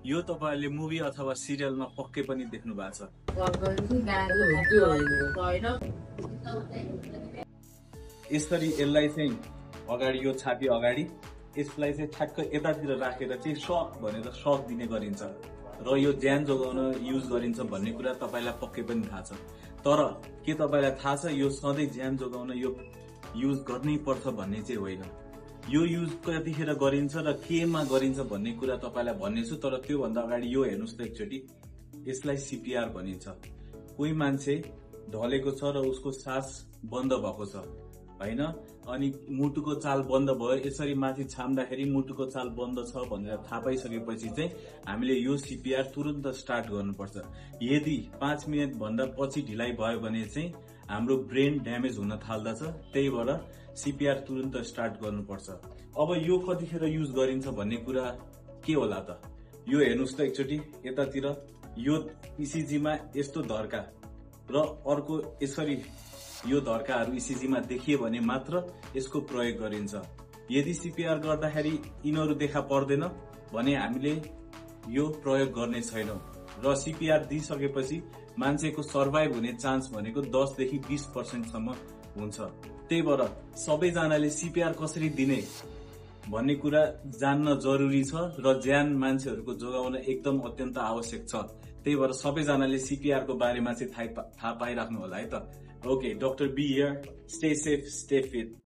यो तपाईहरुले मुभी अथवा सिरियलमा पक्कै पनि देख्नु भएको छ। यसरी यसलाई चाहिँ अगाडि यो छापी अगाडि यसलाई चाहिँ ठ्याक्क यतातिर राखेर चाहिँ शक भनेर शक दिने गरिन्छ र यो ज्यान जोगाउन युज गरिन्छ भन्ने कुरा तपाईलाई पक्कै पनि थाहा छ। तर के तपाईलाई थाहा छ यो सधैँ ज्यान जोगाउन यो युज गर्नै पर्छ भन्ने चाहिँ होइन। यो युज कतिखेर गरिन्छ र केमा गरिन्छ भन्ने कुरा तपाईलाई भन्नेछु। तर त्यो भन्दा अगाडि यो हेर्नुस् त एकचोटी, यसलाई सीपीआर भनिन्छ। कोही मान्छे ढलेको छ र उसको सास बन्द भएको छ हैन, अनि मुटुको चाल बन्द भयो, यसरी माथि छाम्दाखेरि मुटुको चाल बन्द छ भनेर थाहा पाइसकेपछि चाहिँ हामीले यो सीपीआर तुरन्त स्टार्ट गर्नुपर्छ। यदि 5 मिनेट भन्दा पछि ढिलाइ भयो भने चाहिँ हाम्रो ब्रेन ड्यामेज हुन थाल्दछ। त्यही भएर सीपीआर तुरन्त स्टार्ट गर्नुपर्छ। अब यो कतिखेर युज गरिन्छ भन्ने कुरा के होला त, यो हेर्नुस् त एकचोटी यतातिर, यो इसिजीमा यस्तो धर्का र अर्को यसरी यो धर्काहरू इसिजीमा देखियो भने मात्र यसको प्रयोग गरिन्छ। यदि सीपीआर गर्दाखेरि यिनीहरू देखा पर्दैन भने हामीले यो प्रयोग गर्ने छैनौं र सीपीआर दिइसकेपछि मान्छेको सर्भाइभ हुने चान्स भनेको 10 देखि 20% सम्म हुन्छ। त्यही भएर सबैजनाले सीपीआर कसरी दिने भन्ने कुरा जान्न जरुरी छ र ज्यान मान्छेहरूको जोगाउन एकदम अत्यन्त आवश्यक छ। त्यही भएर सबैजनाले सीपीआर को बारेमा चाहिँ थाहा पाइराख्नु होला है त। Okay, Dr. B here. Stay safe, stay fit.